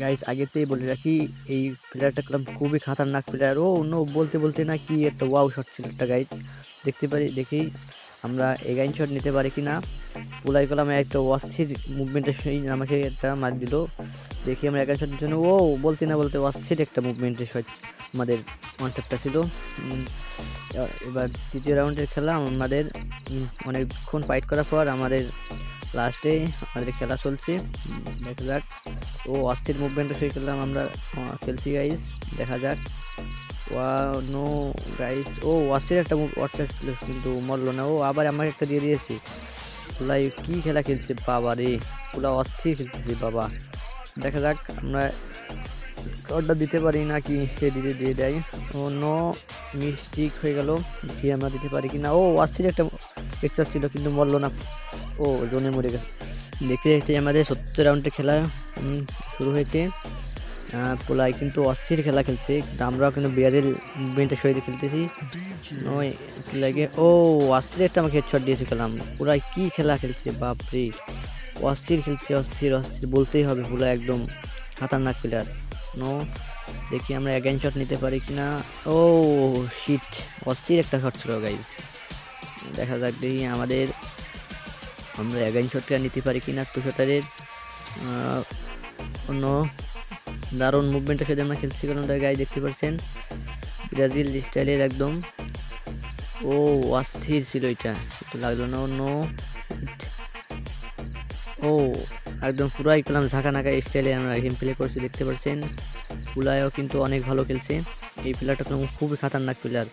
Guys আগেতেই বলে রাখি, এই প্লেয়ারটা খেলাম খুবই খাতারনাক প্লেয়ার। ও নো, বলতে বলতে না কি একটা ওয়াও শট ছিল একটা গাইস। দেখতে পারি, দেখি আমরা এগাইন শট নিতে পারি কিনা। পুলাই কলাম একটা অস্থির মুভমেন্টের সেই আমাকে একটা মার দিল। দেখি আমরা এগাইন শটের জন্য, ও বলতে না বলতে অস্থির একটা মুভমেন্টের শট আমাদের কন্ট্যাক্টটা ছিল। উম, এবার তৃতীয় রাউন্ডের খেলা আমাদের অনেকক্ষণ ফাইট করার পর আমাদের লাস্টে আমাদের খেলা চলছে। দেখা যাক। ও অস্থির মুভমেন্টও সেই খেললাম আমরা, খেলছি গাইস। দেখা যাক। নো গাইস, ও অস্থির একটা অর্চার ছিল কিন্তু মরলো না। ও আবার আমাকে একটা দিয়ে দিয়েছে। পুলাই কি খেলা খেলছে বাবা রে, পুরা অস্থির খেলতেছে বাবা। দেখা যাক আমরা অর্ডার দিতে পারি নাকি সে দিতে দিয়ে দেয়। ও নো, মিস্টেক হয়ে গেল। দেখি আমরা দিতে পারি কিনা। ও অস্থির একটা পিকচার ছিল কিন্তু মরলো না। ও জোনে মরে গেছে। দেখতে দেখতে আমাদের 70 রাউন্ডের খেলা শুরু হয়েছে। পোলাই কিন্তু অস্থির খেলা খেলছে, কিন্তু আমরাও কিন্তু ব্রাজিল মুভমেন্টের সহিত খেলতেছি। ওই লাগে, ও অস্থির একটা আমাকে হেডশট দিয়েছে খেলাম। পুরাই কি খেলা খেলছে বাপরে, অস্থির খেলছে, অস্থির অস্থির বলতেই হবে। পুরো একদম খাতারনাক প্লেয়ার। নো, দেখি আমরা অ্যাগেন শট নিতে পারি কিনা। ও শিট, অস্থির একটা শট ছিল গাইজ। দেখা যাক, দেখি আমরা অ্যাগেন শটটা নিতে পারি কিনা টু শটারের। অন্য দারুণ মুভমেন্টের সাথে আমরা খেলছি, কারণ গায়ে দেখতে পাচ্ছেন ব্রাজিল স্টাইলের একদম। ও অস্থির ছিল এটা, লাগলো না। অন্য ও একদম পুরাই খেলাম ঝাঁকা নাকা স্টাইলে আমরা গেম প্লে করছি, দেখতে পাচ্ছেন। পুলায়ও কিন্তু অনেক ভালো খেলছে। এই প্লেয়ারটা খুবই খাতারনাক প্লেয়ার,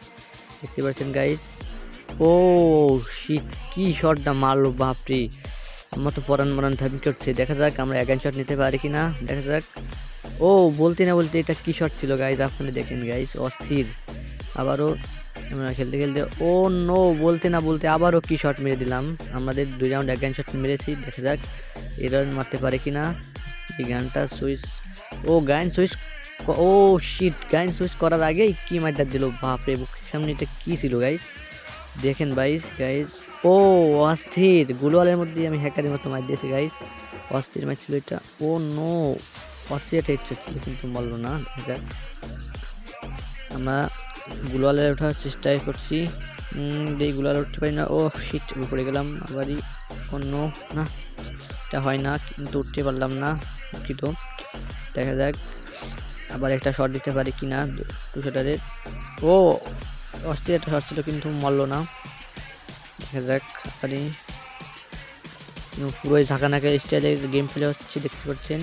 দেখতে পাচ্ছেন গাইস। ও শিট, কি শটটা মারলো বাপরে, আমার তো পরান মরান ধাবি করছে। দেখা যাক আমরা অ্যাগেন শট নিতে পারি কিনা, দেখা যাক। ও বলতে না বলতে এটা কি শট ছিল গাইস, আপনারা দেখেন গাইস, অস্থির। আবারও আমরা খেলতে খেলতে, ও নো, বলতে না বলতে আবারও কি শট মেরে দিলাম। আমাদের 2 রাউন্ড অ্যাগেন শট মেরেছি, দেখা যাক এবার মারতে পারে কিনা। এই গানটা সুইচ, ও গান সুইচ, ও শিট, গান সুইচ করার আগেই কি মারটা দিল বাপরে। সামনে এটা কি ছিল গাইস, দেখেন গাইস। ও অস্থির, গুলওয়ালের মধ্যে আমি হ্যাকারের মতো মার দিয়েছি গাইস, অস্থির ম্যাচ ছিল এটা। ও নো, অস্থির একটা ইচ্ছা ছিল কিন্তু বললো না। দেখা যাক, আমরা গুলওয়ালে ওঠার চেষ্টাই করছি। এই গুলওয়ালে উঠতে পারি না। ও শিট, উপরে গেলাম আবারই। অন্য না, এটা হয় না, কিন্তু উঠতে পারলাম না, দুঃখিত। দেখা যাক আবার একটা শট দিতে পারি কিনা টু শটারের। ও অস্থির একটা শট ছিল কিন্তু মরলো না। দেখা যাক পারি। পুরোই ঝাঁকানাকা স্টাইলে গেম প্লে হচ্ছে, দেখতে পাচ্ছেন,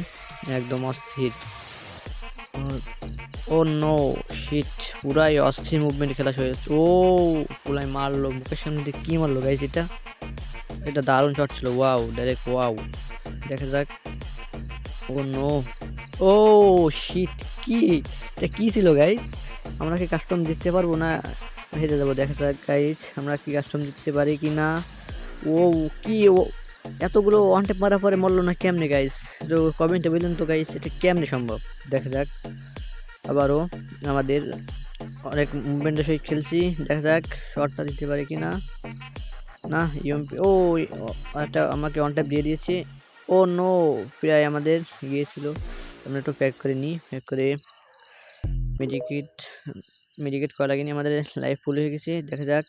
একদম অস্থির। ও নো শিট, পুরাই অস্থির মুভমেন্ট খেলা শুরু হয়েছে। ও পুরাই মারলো মুখের সামনে দিয়ে, কি মারলো গাইস এটা, এটা দারুণ শট ছিল, ওয়াও, ডাইরেক্ট ওয়াও। দেখা যাক। ও নো, ও শিট, কি এটা কি ছিল গাইস, আমরা কি কাস্টম দিতে পারবো না, হেরে যাবো। দেখা যাক গাইস আমরা কি কাস্টম দিতে পারি কিনা। ও কি, ও এতগুলো ওয়ান ট্যাপ মারার পরে মরলো না কেমনে গাইস, তো কমেন্টে বলুন তো গাইস, এটা কেমনে সম্ভব। দেখা যাক আবারও আমাদের অনেক মুভমেন্টের সহিত খেলছি, দেখা যাক শটটা দিতে পারি কিনা। না ইউএমপি, ও একটা আমাকে ওয়ান ট্যাপ দিয়ে দিয়েছে। ও নো, প্রায় আমাদের গিয়েছিল। আমরা একটু প্যাক করে নিই, প্যাক করে মেডিকেট করা লাগেনি, আমাদের লাইফ ফুল হয়ে গেছে। দেখা যাক